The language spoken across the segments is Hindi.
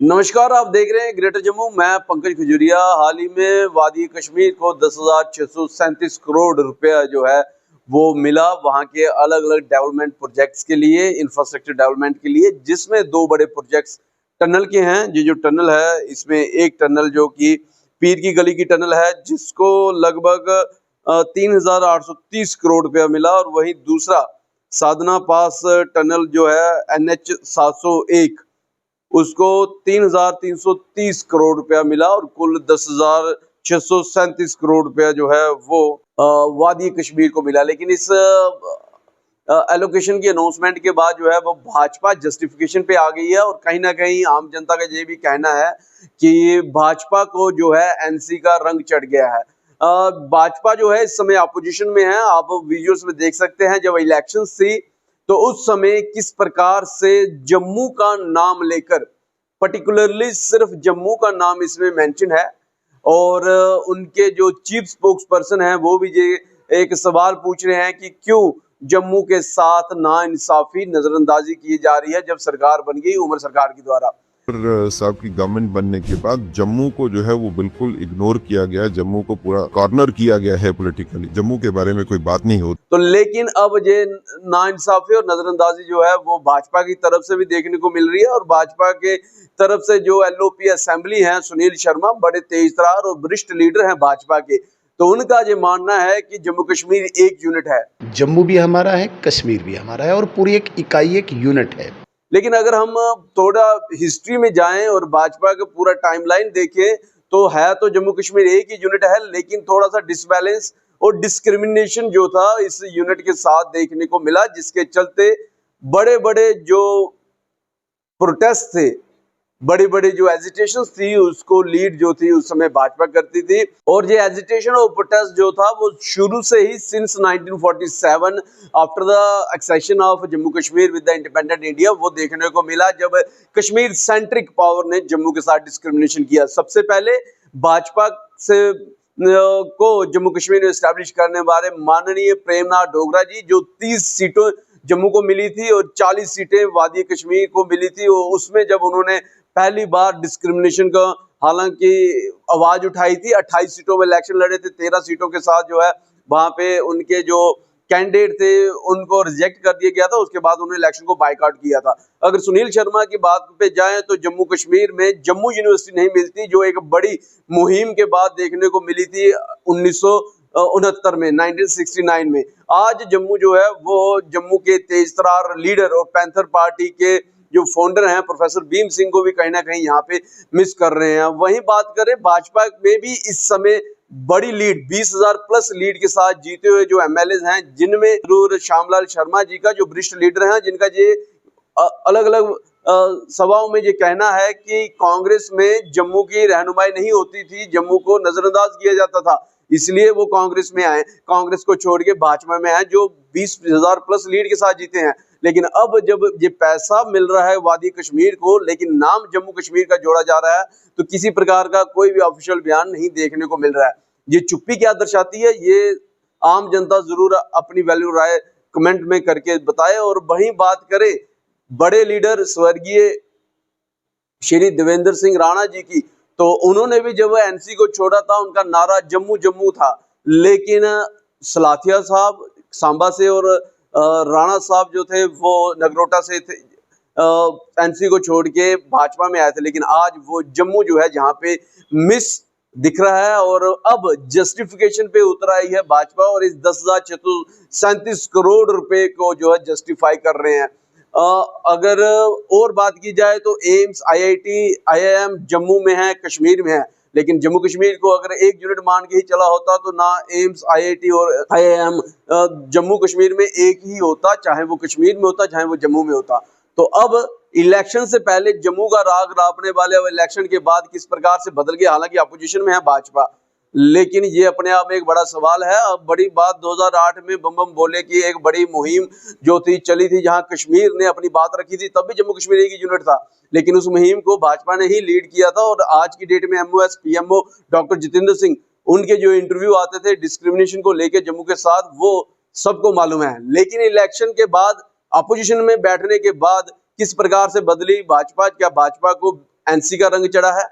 नमस्कार, आप देख रहे हैं ग्रेटर जम्मू। मैं पंकज खजूरिया। हाल ही में वादी कश्मीर को 10,637 करोड़ रुपया जो है वो मिला वहाँ के अलग अलग डेवलपमेंट प्रोजेक्ट्स के लिए, इंफ्रास्ट्रक्चर डेवलपमेंट के लिए, जिसमें दो बड़े प्रोजेक्ट्स टनल के हैं। ये जो टनल है, इसमें एक टनल जो कि पीर की गली की टनल है, जिसको लगभग 3,830 करोड़ रुपया मिला, और वहीं दूसरा साधना पास टनल जो है NH 701, उसको 3,330 करोड़ रुपया मिला, और कुल 10,637 करोड़ रुपया जो है वो वादी कश्मीर को मिला। लेकिन इस एलोकेशन की अनाउंसमेंट के बाद जो है वो भाजपा जस्टिफिकेशन पे आ गई है, और कहीं ना कहीं आम जनता का ये भी कहना है कि भाजपा को जो है एनसी का रंग चढ़ गया है। भाजपा जो है इस समय अपोजिशन में है। आप वीडियोस में देख सकते हैं, जब इलेक्शन थी तो उस समय किस प्रकार से जम्मू का नाम लेकर, पर्टिकुलरली सिर्फ जम्मू का नाम इसमें मेंशन है, और उनके जो चीफ स्पोक्स पर्सन है वो भी ये एक सवाल पूछ रहे हैं कि क्यों जम्मू के साथ नाइंसाफी, नजरअंदाजी की जा रही है जब सरकार बन गई उमर सरकार के द्वारा। साहब की गवर्नमेंट बनने के बाद जम्मू को जो है वो बिल्कुल इग्नोर किया गया, जम्मू को पूरा कॉर्नर किया गया है पॉलिटिकली। जम्मू के बारे में कोई बात नहीं होती। तो लेकिन अब ये नाइंसाफी और नजरअंदाजी जो है वो भाजपा की तरफ से भी देखने को मिल रही है, और भाजपा के तरफ से जो LOP असेंबली है, सुनील शर्मा बड़े तेज तरार और वरिष्ठ लीडर हैं भाजपा के, तो उनका ये मानना है कि जम्मू कश्मीर एक यूनिट है। जम्मू भी हमारा है, कश्मीर भी हमारा है, और पूरी एक इकाई, एक यूनिट है। लेकिन अगर हम थोड़ा हिस्ट्री में जाएं और भाजपा का पूरा टाइमलाइन देखें, तो है तो जम्मू कश्मीर एक ही यूनिट है, लेकिन थोड़ा सा डिसबैलेंस और डिस्क्रिमिनेशन जो था इस यूनिट के साथ देखने को मिला, जिसके चलते बड़े बड़े जो प्रोटेस्ट थे, बड़ी बड़ी जो एजिटेशन थी, उसको लीड जो थी उस समय भाजपा करती थी। और ये एजिटेशन और प्रोटेस्ट जो था वो शुरू से ही since 1947 after the accession of Jammu Kashmir with the independent India वो देखने को मिला, जब कश्मीर सेंट्रिक पावर ने जम्मू के साथ डिस्क्रिमिनेशन किया। सबसे पहले भाजपा से को जम्मू कश्मीर में एस्टैब्लिश करने वाले माननीय प्रेमनाथ डोगरा जी, जो 30 सीटों जम्मू को मिली थी और 40 सीटें वादी कश्मीर को मिली थी, उसमें जब उन्होंने पहली बार डिस्क्रिमिनेशन का हालांकि आवाज उठाई थी, 28 सीटों में इलेक्शन लड़े थे, 13 सीटों के साथ जो है वहां पे उनके जो कैंडिडेट थे उनको रिजेक्ट कर दिया गया था। उसके बाद उन्होंने इलेक्शन को बायकॉट किया था। अगर सुनील शर्मा की बात पे जाएं तो जम्मू कश्मीर में जम्मू यूनिवर्सिटी नहीं मिलती, जो एक बड़ी मुहिम के बाद देखने को मिली थी 1969 में, 1969 में। आज जम्मू जो है वो जम्मू के तेज तरार लीडर और पैंथर पार्टी के जो फाउंडर हैं प्रोफेसर भीम सिंह को भी कहीं ना कहीं यहाँ पे मिस कर रहे हैं। वहीं बात करें भाजपा में भी इस समय बड़ी लीड 20,000 प्लस लीड के साथ जीते हुए जो MLAs हैं, जिनमें जरूर श्यामलाल शर्मा जी का जो वरिष्ठ लीडर हैं, जिनका ये अलग अलग सभाओं में ये कहना है कि कांग्रेस में जम्मू की रहनुमाई नहीं होती थी, जम्मू को नजरअंदाज किया जाता था, इसलिए वो कांग्रेस में आए, कांग्रेस को छोड़ के भाजपा में आए, जो 20,000 प्लस लीड के साथ जीते हैं। लेकिन अब जब ये पैसा मिल रहा है वादी कश्मीर को, लेकिन नाम जम्मू कश्मीर का जोड़ा जा रहा है, तो किसी प्रकार का कोई भी ऑफिशियल बयान नहीं देखने को मिल रहा है। ये चुप्पी क्या दर्शाती है, ये आम जनता जरूर अपनी वैल्यू राय कमेंट में करके बताए। और वहीं बात करें बड़े लीडर स्वर्गीय श्री देवेंद्र सिंह राणा जी की, तो उन्होंने भी जब NC को छोड़ा था उनका नारा जम्मू जम्मू था, लेकिन सलाथिया साहब सांबा से और राणा साहब जो थे वो नगरोटा से थे, NC को छोड़ के भाजपा में आए थे। लेकिन आज वो जम्मू जो है जहाँ पे मिस दिख रहा है, और अब जस्टिफिकेशन पे उतर आई है भाजपा, और इस 10,637 करोड़ रुपए को जो है जस्टिफाई कर रहे हैं। अगर और बात की जाए तो एम्स, IIT, IIM जम्मू में है, कश्मीर में है, लेकिन जम्मू कश्मीर को अगर एक यूनिट मान के ही चला होता तो ना एम्स, IIT और IIM जम्मू कश्मीर में एक ही होता, चाहे वो कश्मीर में होता चाहे वो जम्मू में होता। तो अब इलेक्शन से पहले जम्मू का राग रापने वाले अब इलेक्शन के बाद किस प्रकार से बदल गया। हालांकि अपोजिशन में है भाजपा, लेकिन ये अपने आप में एक बड़ा सवाल है। अब बड़ी बात 2008 में बम बम बोले की एक बड़ी मुहिम जो थी चली थी, जहां कश्मीर ने अपनी बात रखी थी, तब भी जम्मू कश्मीर एक ही यूनिट था, लेकिन उस मुहिम को भाजपा ने ही लीड किया था। और आज की डेट में MOS PMO doctor Jitendra Singh, उनके जो इंटरव्यू आते थे डिस्क्रिमिनेशन को लेकर जम्मू के साथ, वो सबको मालूम है। लेकिन इलेक्शन के बाद, अपोजिशन में बैठने के बाद किस प्रकार से बदली भाजपा, क्या भाजपा को एनसी का रंग चढ़ा है।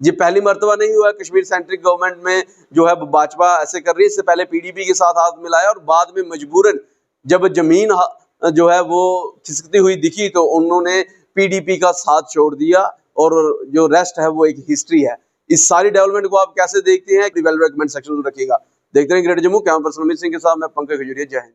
ये पहली मर्तबा नहीं हुआ कश्मीर सेंट्रल गवर्नमेंट में जो है भाजपा ऐसे कर रही है। इससे पहले पीडीपी के साथ हाथ मिलाया और बाद में मजबूरन जब जमीन जो है वो खिसकती हुई दिखी तो उन्होंने पीडीपी का साथ छोड़ दिया और जो रेस्ट है वो एक हिस्ट्री है। इस सारी डेवलपमेंट को आप कैसे देखते हैं, कमेंट सेक्शन में रखिएगा। देखते हैं greater Jammu. Camera person Amit Singh के साथ मैं पंकज खजूरिया। जय हिंद।